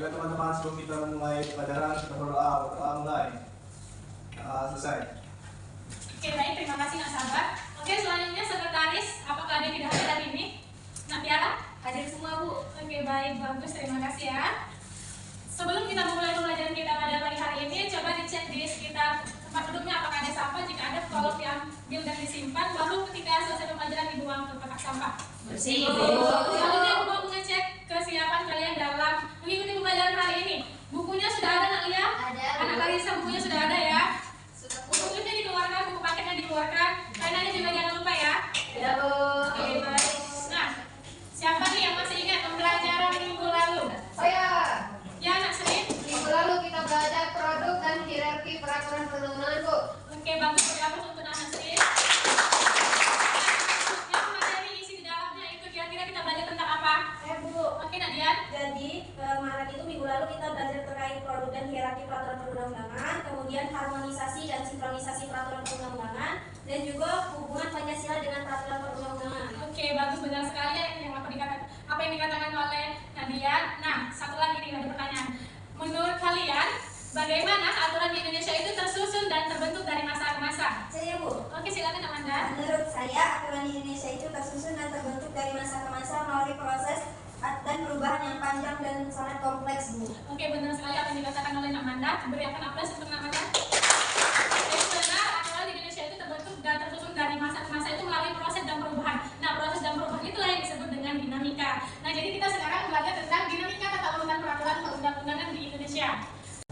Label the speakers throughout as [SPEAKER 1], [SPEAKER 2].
[SPEAKER 1] Juga teman-teman sebelum kita memulai pelajaran kita berdoa mulai selesai.
[SPEAKER 2] Oke baik, terima kasih Nak Sahabat. Oke selanjutnya sekretaris, apakah ada yang tidak hadir hari ini? Nak Tiara? Hadir semua Bu. Oke baik, bagus, terima kasih ya. Sebelum kita memulai pembelajaran kita pada pagi hari ini, coba dicek di sekitar tempat duduknya apakah ada sampah. Jika ada, tolong diambil dan disimpan. Lalu ketika selesai pembelajaran dibuang ke kotak sampah.
[SPEAKER 3] Bersih.
[SPEAKER 2] Selanjutnya aku mau mengecek kesiapan kalian dalam mengikuti pembelajaran hari ini. Bukunya sudah ada Nak Lia?
[SPEAKER 3] Ada.
[SPEAKER 2] Anak Karisa bukunya sudah ada ya?
[SPEAKER 3] Sudah.
[SPEAKER 2] Bukunya dikeluarkan, buku paketnya dikeluarkan. Kainannya juga jangan lupa ya.
[SPEAKER 3] Ya Bu.
[SPEAKER 2] Oke baik. Nah, siapa nih yang masih ingat pembelajaran minggu lalu?
[SPEAKER 3] Saya.
[SPEAKER 2] Ya Nak Sri?
[SPEAKER 3] Minggu lalu kita belajar produk dan hierarki peraturan perundang-undangan Bu.
[SPEAKER 2] Oke bagus, beri aplaus untuk Nak Sri. Yang materi isi di dalamnya itu kira-kira kita belajar tentang apa?
[SPEAKER 4] Bu,
[SPEAKER 2] Oke Nadia.
[SPEAKER 4] jadi kemarin itu minggu lalu kita belajar terkait produk dan hierarki peraturan perundang-undangan, kemudian harmonisasi dan sinkronisasi peraturan perundang-undangan, dan juga hubungan Pancasila dengan peraturan perundang-undangan.
[SPEAKER 2] Oke bagus, benar sekali ya apa yang dikatakan oleh Nadia. Nah, satu lagi nih ada pertanyaan. Menurut kalian, bagaimana aturan di Indonesia itu tersusun dan terbentuk dari masa ke masa?
[SPEAKER 4] Saya Bu,
[SPEAKER 2] Oke silakan Amanda.
[SPEAKER 4] menurut saya aturan di Indonesia itu tersusun dan terbentuk dari masa ke masa melalui proses dan perubahan yang panjang dan sangat kompleks Bu.
[SPEAKER 2] Oke, benar sekali apa yang dikatakan oleh Amanda. Berikan aplaus untuk Amanda. Jadi benar, aturan di Indonesia itu terbentuk dan tersusun dari masa ke masa itu melalui proses dan perubahan. Nah, proses dan perubahan itulah yang disebut dengan dinamika. Nah, jadi kita sekarang belajar tentang dinamika tata urutan peraturan perundang-undangan di Indonesia.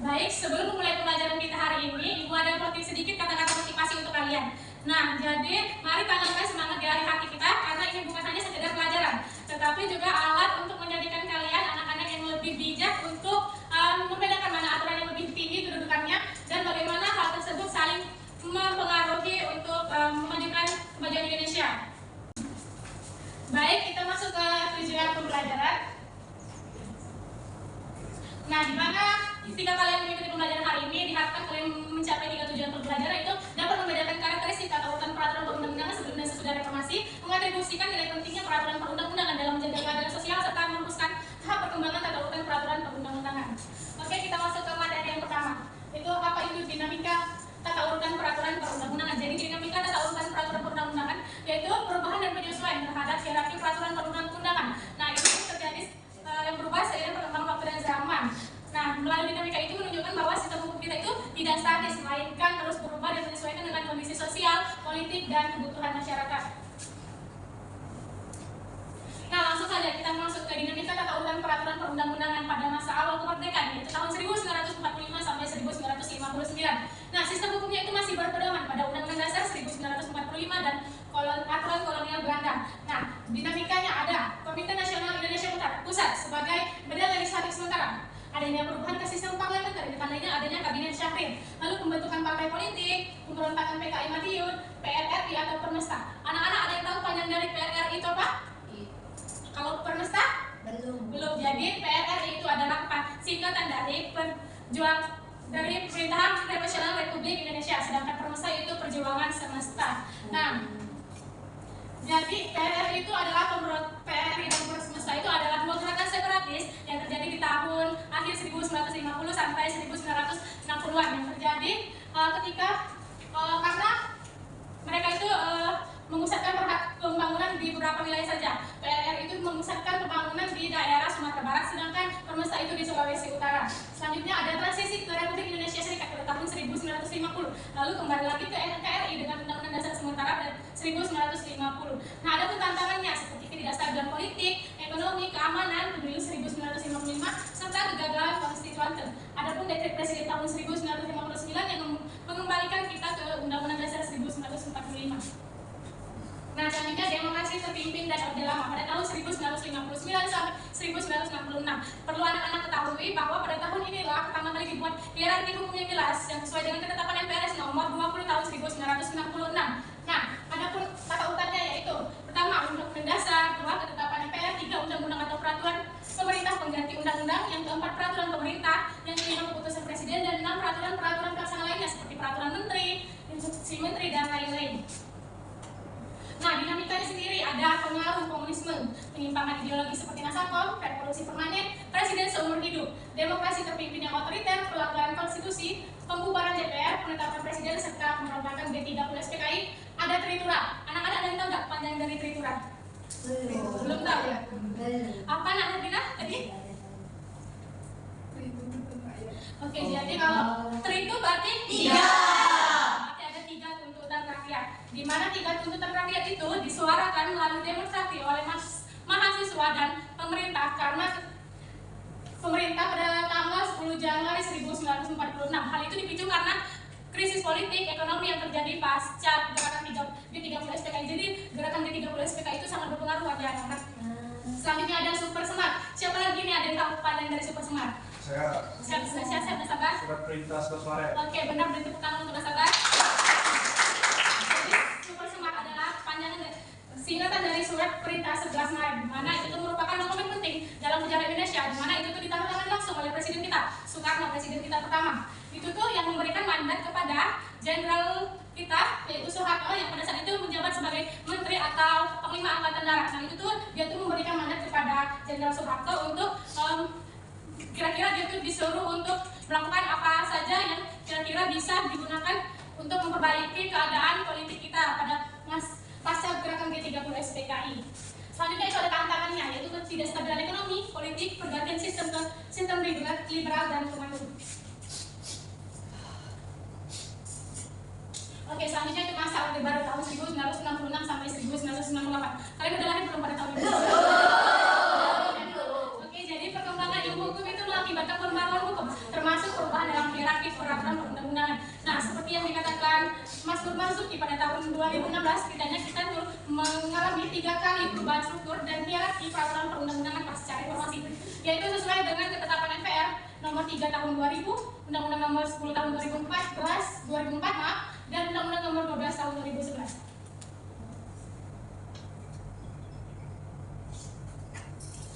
[SPEAKER 2] Baik, sebelum memulai pembelajaran kita hari ini, Ibu ada sedikit kata-kata motivasi untuk kalian. Nah, jadi mari tanamkan semangat di hari hati kita karena ini bukan hanya sekedar pelajaran, tetapi juga alat untuk menjadikan kalian anak-anak yang lebih bijak untuk membedakan mana aturan yang lebih tinggi kedudukannya dan bagaimana hal tersebut saling mempengaruhi untuk memajukan kemajuan Indonesia. Baik, kita masuk ke tujuan pembelajaran. Nah, di mana ketika kalian mengikuti pembelajaran hari ini, diharapkan kalian mencapai 3 tujuan pembelajaran itu dapat membedakan karakteristik tata urutan peraturan perundang-undangan sebelum dan sesudah reformasi, mengatribusikan nilai pentingnya peraturan perundang-undangan dalam menjaga keadilan sosial serta meneruskan tahap perkembangan tata urutan peraturan perundang-undangan. Oke, kita masuk ke materi yang pertama. Itu apa itu dinamika tata urutan peraturan perundang-undangan. Jadi dinamika tata urutan peraturan perundang-undangan yaitu perubahan dan penyesuaian terhadap hierarki peraturan perundang-undangan. Nah, ini terjadi yang berubah seiring perkembangan waktu dan zaman. Nah, melalui dinamika itu menunjukkan bahwa sistem hukum kita itu tidak statis, melainkan terus berubah dan menyesuaikan dengan kondisi sosial, politik, dan kebutuhan masyarakat. Nah, langsung saja kita masuk ke dinamika tata urutan peraturan perundang-undangan pada masa awal kemerdekaan, yaitu tahun 1945 sampai 1959. Nah, sistem hukumnya itu masih berpedoman pada Undang-Undang Dasar 1945 dan aturan kolonial Belanda. Nah, dinamikanya ada Komite Nasional Indonesia Pusat sebagai badan legislatif sementara. Adanya perubahan ke sistem parlementer, ditandainya adanya kabinet Syahrir, lalu pembentukan partai politik, pemberontakan PKI Madiun, PRRI atau Permesta. Anak-anak ada yang tahu panjang dari PRRI itu apa? Kalau Permesta? Belum. Jadi PRRI itu adalah apa? Singkatan dari Pemerintahan Revolusioner Republik Indonesia, sedangkan Permesta itu Perjuangan Semesta. Nah, jadi PRRI itu adalah PRRI dan Permesta itu adalah dua gerakan separatis yang terjadi di tahun akhir 1950 sampai 1960-an yang terjadi ketika karena mereka itu memusatkan pembangunan di beberapa wilayah saja. PRRI itu memusatkan pembangunan di daerah Sumatera Barat, sedangkan Permesta itu di Sulawesi Utara. Selanjutnya ada transisi ke Republik Indonesia Serikat pada tahun 1950, lalu kembali lagi ke NKRI dengan Undang-Undang Dasar Sementara pada 1950. Nah, ada tantangannya seperti ketidakstabilan politik, ekonomi, keamanan, pemilu 1955, serta kegagalan konstituante. Adapun dekret presiden tahun 1959 yang mengembalikan kita ke Undang-Undang Dasar 1945. Nah, selanjutnya demokrasi terpimpin dan orde lama pada tahun 1959 sampai 1966. Perlu anak-anak ketahui bahwa pada tahun inilah pertama kali dibuat hierarki hukum yang jelas yang sesuai dengan ketetapan MPRS nomor 20 tahun 1966. Nah, adapun tata urutannya yaitu pertama Undang-Undang Dasar, kedua ketetapan MPR, tiga undang-undang atau peraturan pemerintah pengganti undang-undang, yang keempat peraturan pemerintah, yang kelima keputusan presiden, dan enam peraturan pelaksana lainnya seperti peraturan menteri, instruksi menteri, dan lain-lain. Nah, dinamikanya sendiri ada pengaruh komunisme, penyimpangan ideologi seperti Nasakom, reproduksi permanen, presiden seumur hidup, demokrasi terpimpin yang otoriter, pelanggaran konstitusi, pembubaran DPR, penetapan presiden serta pemberontakan G30 SPKI. Ada tritura. Anak-anak ada yang tahu nggak panjang dari tritura? Belum tahu ya? Apa nak Dina tadi? Oke, jadi kalau tri itu berarti 3. Berarti ada 3 tuntutan rakyat. Di mana 3 tuntutan rakyat itu disuarakan melalui demonstrasi oleh mahasiswa dan pemerintah karena pemerintah pada tanggal 10 Januari 1946. Hal itu dipicu karena krisis politik ekonomi yang terjadi pasca gerakan G30 SPKI. Jadi gerakan G30 SPKI itu sangat berpengaruh pada anak-anak. Selanjutnya ada Super Smart. Siapa lagi nih ada yang tahu panjang dari Super Smart? Siap, sabar.
[SPEAKER 1] Surat perintah Soswara.
[SPEAKER 2] Oke, benar, beri tepuk tangan untuk sabar. Jadi Super Smart adalah panjangan singkatan dari surat perintah 11 Maret, di mana itu merupakan dokumen penting dalam sejarah Indonesia, di mana itu ditandatangani langsung oleh presiden kita, Soekarno, presiden kita pertama. Itu tuh yang memberikan mandat kepada jenderal kita, yaitu Soeharto, yang pada saat itu menjabat sebagai menteri atau panglima angkatan darat. Nah itu tuh dia tuh memberikan mandat kepada jenderal Soeharto untuk kira-kira dia tuh disuruh untuk melakukan apa saja yang kira-kira bisa digunakan untuk memperbaiki keadaan politik kita pada pasca gerakan G30 SPKI. Selanjutnya itu ada tantangannya, yaitu ketidakstabilan ekonomi, politik, pergantian sistem liberal dan komando. Oke, selanjutnya itu masa Orde Baru tahun 1966 sampai 1998. Kalian udah lahir belum pada tahun itu? Oke, jadi perkembangan ilmu hukum itu mengakibatkan pembaruan hukum, termasuk perubahan dalam hierarki peraturan perundang-undangan. Nah, seperti yang dikatakan Mas Nur Marzuki pada tahun 2016, setidaknya kita tuh mengalami 3 kali perubahan struktur dan hierarki peraturan perundang-undangan pasca reformasi, yaitu sesuai dengan ketetapan MPR nomor 3 tahun 2000, Undang-Undang nomor 10 tahun 2004 dan Undang-Undang nomor 12 tahun 2011.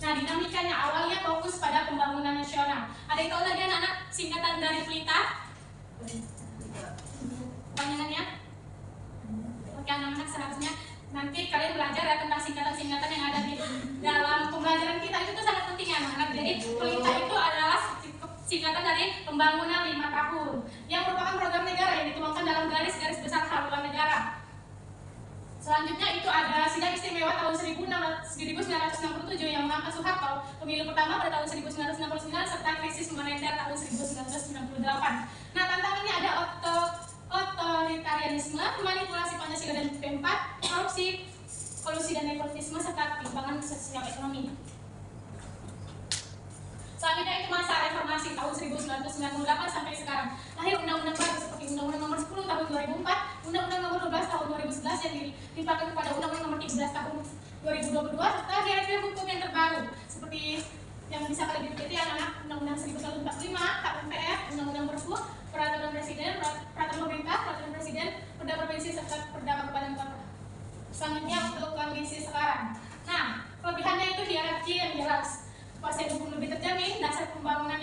[SPEAKER 2] Nah, dinamikanya awalnya fokus pada pembangunan nasional. Ada yang tahu lagi anak-anak singkatan dari PLITA? Panjangannya? Oke, anak-anak seharusnya nanti kalian belajar ya tentang singkatan-singkatan yang ada di dalam pembelajaran kita. Itu tuh sangat penting ya anak-anak. Jadi PLITA itu adalah singkatan dari pembangunan 5 tahun yang merupakan program negara yang dituangkan dalam garis-garis besar haluan negara. Selanjutnya itu ada sidang istimewa tahun 1967 yang mengangkat Soeharto, pemilu pertama pada tahun 1969 serta krisis moneter tahun 1998. Nah, tantangannya ada otoritarianisme, manipulasi Pancasila dan P4, korupsi, kolusi dan nepotisme serta ketimpangan sosial ekonomi. Selanjutnya itu masa reformasi tahun 1998 sampai sekarang. Lahir undang-undang baru seperti Undang-Undang nomor 10 tahun 2004, Undang-Undang nomor 12 tahun 2011 yang dilimpahkan kepada Undang-Undang nomor 13 tahun 2022 serta hierarki hukum yang terbaru seperti yang bisa kalian ikuti anak-anak Undang-Undang 1945, KPR, Undang-Undang Perpu, Peraturan Presiden, Peraturan Pemerintah, Peraturan Presiden, Perda Provinsi serta Perda Kabupaten Kota. Selanjutnya untuk kondisi sekarang. Nah, kelebihannya itu hierarki yang jelas. Kuasa hukum lebih terjamin, dasar pembangunan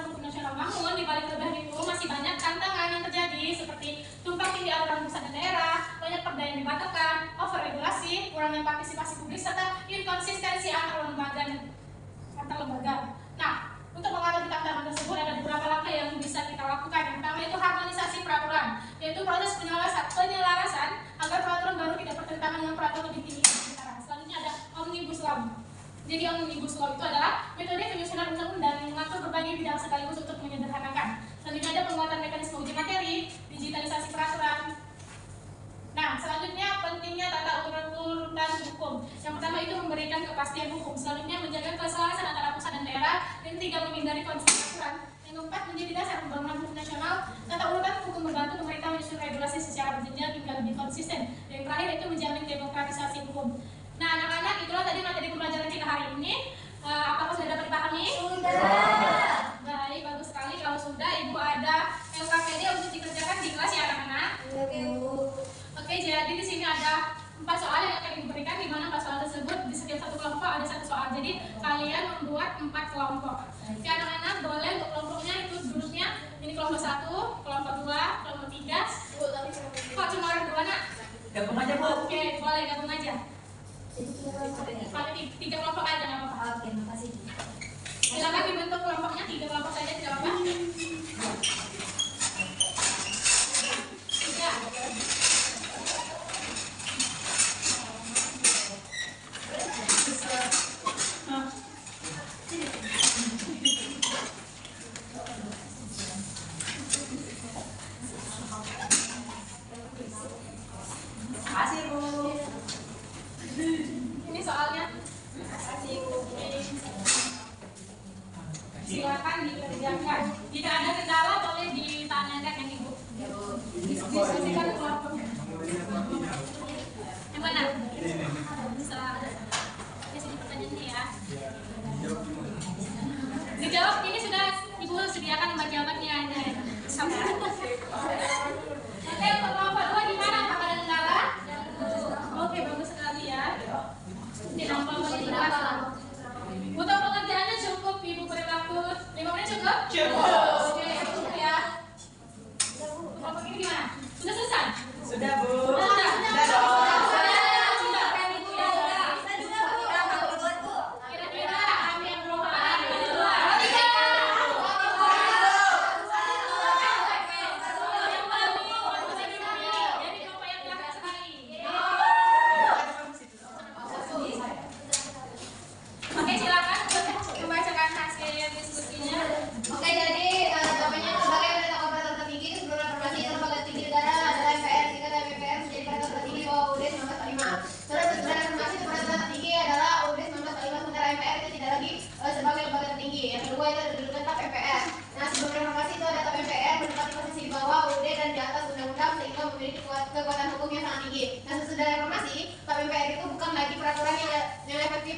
[SPEAKER 2] hukum nasional. Namun di balik kelebihan itu masih banyak tantangan yang terjadi seperti tumpang tindih aturan pusat dan daerah, banyak perda yang dibatalkan, overregulasi, kurangnya partisipasi publik serta inkonsistensi antar lembaga. Nah, untuk mengatasi tantangan tersebut ada beberapa langkah yang bisa kita lakukan. Yang pertama itu harmonisasi peraturan, yaitu proses penyelarasan agar peraturan baru tidak bertentangan dengan peraturan lebih tinggi dari sekarang. Selanjutnya ada omnibus law. Jadi omnibus law itu adalah metode penyusunan undang-undang yang mengatur berbagai bidang sekaligus untuk menyederhanakan. Selanjutnya ada penguatan mekanisme uji materi, digitalisasi peraturan. Nah, selanjutnya pentingnya tata urutan hukum. Yang pertama itu memberikan kepastian hukum. Selanjutnya menjaga keselarasan antara pusat dan daerah. Dan ketiga menghindari konflik aturan. Yang keempat menjadi dasar pembangunan hukum nasional. Tata urutan hukum membantu pemerintah menyusun regulasi secara berjenjang hingga lebih konsisten. Dan yang terakhir itu menjamin demokratisasi hukum. Nah, anak-anak, itulah tadi materi pembelajaran kita hari ini. Apakah sudah dapat dipahami? Sudah. Baik, bagus sekali. Kalau sudah, Ibu ada LKPD untuk dikerjakan di kelas ya anak-anak. Oke, jadi di sini ada 4 soal yang akan diberikan, di mana 4 soal tersebut di setiap satu kelompok ada 1 soal. Jadi kalian membuat 4 kelompok. Oke, anak-anak boleh untuk kelompoknya itu duduknya ini kelompok 1, kelompok 2, kelompok 3. Kok cuma orang 2 nak?
[SPEAKER 5] Gabung aja Bu.
[SPEAKER 2] Oke, boleh gabung aja. Pakai 3 kelompok aja nggak apa-apa.
[SPEAKER 4] Oke, makasih.
[SPEAKER 2] Silakan dibentuk kelompoknya 3 kelompok saja tidak apa-apa. 3.
[SPEAKER 5] Kasih Bu.
[SPEAKER 2] Ini soalnya. Silakan dikerjakan. Jika ada kendala boleh ditanyakan yang Ibu. Diskusikan kelompoknya. Yang mana? Setelah ada. Ya sini pertanyaannya ya. Dijawab ini sudah Ibu sediakan obat-obatnya. Sabar. Oke, untuk kelompok 2 gimana? Apakah ada kendala? Oke, bagus sekali ya. Ini kelompok 2. Untuk pengerjaannya cukup, Ibu beri waktu 5 menit cukup?
[SPEAKER 5] Cukup.
[SPEAKER 2] Oke, cukup ya. Kelompok ini gimana? Sudah selesai?
[SPEAKER 5] Sudah Bu.
[SPEAKER 2] Sudah.
[SPEAKER 5] Sudah dong.
[SPEAKER 2] Kira-kira kami yang belum paham. Jadi kelompok yang belakang sekali. Oke, silakan membacakan hasil diskusinya.
[SPEAKER 3] Oke, jadi jawabannya sebagai penegak operator tertinggi itu sebelum reformasi itu lembaga tinggi negara adalah MPR, sehingga dari MPR menjadi peraturan tertinggi bawah UUD 1945. Terus sesudah reformasi itu peraturan tertinggi adalah UUD 1945, sementara MPR itu tidak lagi sebagai lembaga tertinggi. Yang kedua itu kedudukan tetap MPR. Nah, sebelum reformasi itu ada tetap MPR menempati posisi di bawah UUD dan di atas undang-undang sehingga memiliki kekuatan hukum yang sangat tinggi. Nah, sesudah reformasi, tetap MPR itu bukan lagi peraturan yang efektif.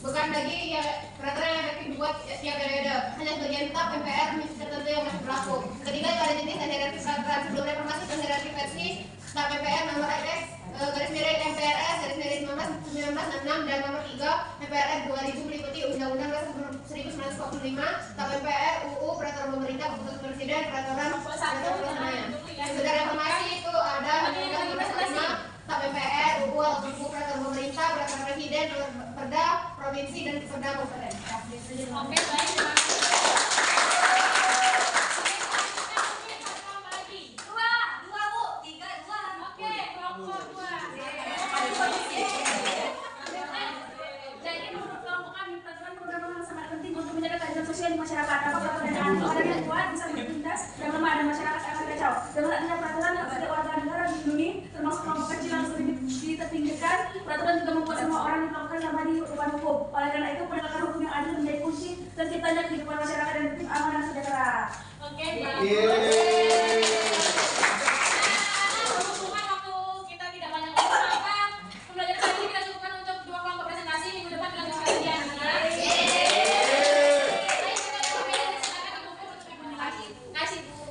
[SPEAKER 3] Bukan lagi ya peraturan yang efektif buat setiap periode, hanya sebagian tetap MPR tertentu yang masih berlaku. Ketiga itu ada jenis dan hierarki peraturan sebelum reformasi dan hierarki versi tetap MPR nomor RX garis miring MPRS garis miring 1966 dan nomor 3 MPRS 2000 meliputi Undang-Undang 1945 tetap MPR UU peraturan pemerintah keputusan presiden peraturan semuanya. Sudah reformasi itu ada Undang-Undang 1945 tetap MPR UU atau peraturan pemerintah peraturan presiden perda provinsi dan perda kabupaten.
[SPEAKER 2] Oke, baik. Terima kasih. Kelompok lagi.
[SPEAKER 4] 2 Bu, 3 2.
[SPEAKER 2] Oke, kelompok 2.
[SPEAKER 4] Jadi menurut kelompok kami peraturan perundang-undangan sangat penting untuk menjaga keadilan sosial di masyarakat. Apabila perbedaan orang yang kuat bisa bertindas dan lemah dan masyarakat akan kacau. Dengan adanya peraturan setiap warga negara dilindungi, termasuk kelompok kecil yang sudah diterpinggirkan. Peraturan juga membuat semua orang yang melakukan sama di depan hukum. Oleh karena itu penegakan hukum yang adil menjadi kunci terciptanya kehidupan masyarakat dan aman dan sejahtera.
[SPEAKER 2] Oke, baik. Berhubungan waktu kita tidak banyak waktu, maka pembelajaran kali ini kita cukupkan untuk 2 kelompok presentasi. Minggu depan kita lanjutkan kajian. Kasih Bu.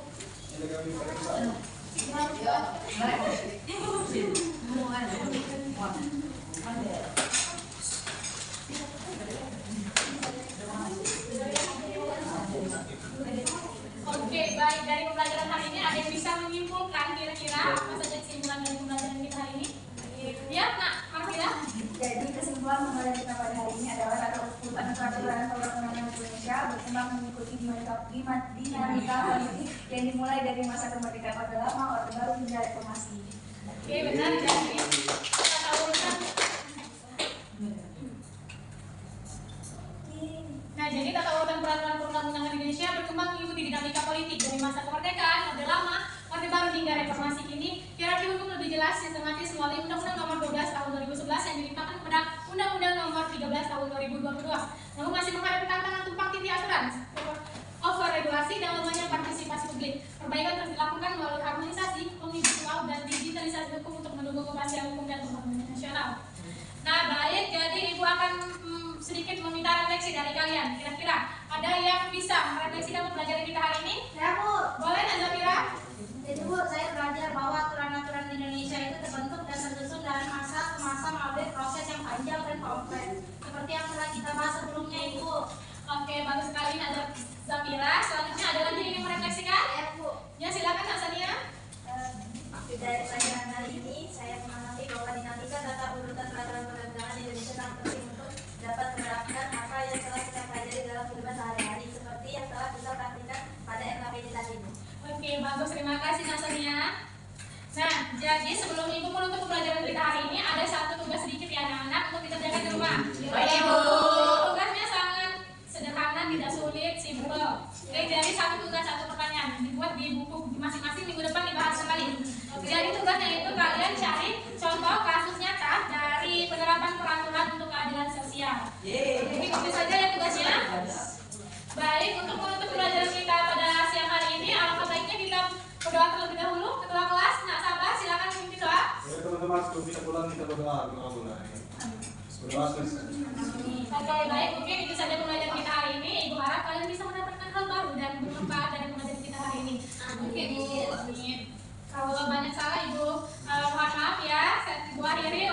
[SPEAKER 2] Oke, baik. Dari pembelajaran hari ini ada yang bisa menyimpulkan kira-kira apa saja kesimpulan dari pembelajaran kita hari ini? Ya, Nak, Marfila.
[SPEAKER 6] Jadi kesimpulan pembelajaran kita pada hari ini adalah ada urutan peraturan perundang-undangan Indonesia berkembang mengikuti dinamika politik yang dimulai dari masa kemerdekaan Orde Lama, Orde Baru hingga reformasi.
[SPEAKER 2] Oke, benar. Jadi kita tahu kan. Nah, jadi tata urutan peraturan perundang-undangan Indonesia berkembang mengikuti dinamika politik dari masa kemerdekaan, Orde Lama, Orde Baru hingga reformasi kini. Hierarki hukum lebih jelas sistematis melalui Undang-Undang Nomor 12 Tahun 2011 yang dilimpahkan kepada Undang-Undang Nomor 13 Tahun 2022. Namun masih menghadapi tantangan tumpang tindih aturan, overregulasi dan lemahnya partisipasi publik. Perbaikan terus dilakukan melalui harmonisasi, omnibus law dan digitalisasi hukum untuk mendukung kepastian hukum dan pembangunan nasional. Nah, baik. Jadi Ibu akan sedikit meminta refleksi dari kalian. Kira-kira ada yang bisa merefleksikan pembelajaran kita hari ini?
[SPEAKER 4] Ya Bu.
[SPEAKER 2] Boleh, Nazafira?
[SPEAKER 4] Jadi Bu, saya belajar bahwa aturan-aturan Indonesia itu terbentuk dan tersusun dari masa ke masa melalui proses yang panjang dan kompleks. Seperti yang telah kita bahas sebelumnya Ibu.
[SPEAKER 2] Oke, bagus sekali Nazafira. Selanjutnya ada lagi yang ingin merefleksikan?
[SPEAKER 4] Ya Bu.
[SPEAKER 2] Ya, silakan Nazania.
[SPEAKER 4] Dari pelajaran kali ini, saya memahami bahwa dinamika tata urutan peraturan perundang-undangan Indonesia sangat penting untuk dapat menerapkan apa yang telah kita pelajari dalam kehidupan sehari-hari, seperti yang telah kita praktikkan pada RKPD tadi.
[SPEAKER 2] Oke, bagus, terima kasih Nasria. Nah, jadi sebelum Ibu menutup pembelajaran kita hari ini, ada satu tugas sedikit ya anak-anak untuk dikerjakan di rumah.
[SPEAKER 3] Baik, Ibu.
[SPEAKER 2] Tugasnya sangat sederhana, tidak sulit, simpel. Oke, jadi satu tugas, satu pertanyaan dibuat di buku masing-masing, minggu depan dibahas sekali. Jadi tugasnya itu kalian cari contoh kasus nyata dari penerapan peraturan untuk keadilan sosial. Jadi itu saja ya tugasnya. Baik, untuk menutup pembelajaran kita pada siang hari ini, alangkah baiknya kita berdoa terlebih dahulu. Ketua kelas, nak sabar, silakan memimpin doa.
[SPEAKER 1] Ya teman-teman, sebelum kita pulang kita berdoa mulai. Berdoa selesai.
[SPEAKER 2] Oke, baik, mungkin itu saja pembelajaran kita hari ini. Ibu harap kalian bisa mendapatkan hal baru dan bermanfaat dari pembelajaran kita hari ini. Oke, Bu. Amin. Kalau banyak salah, Ibu mohon maaf ya. Saya Ibu akhiri.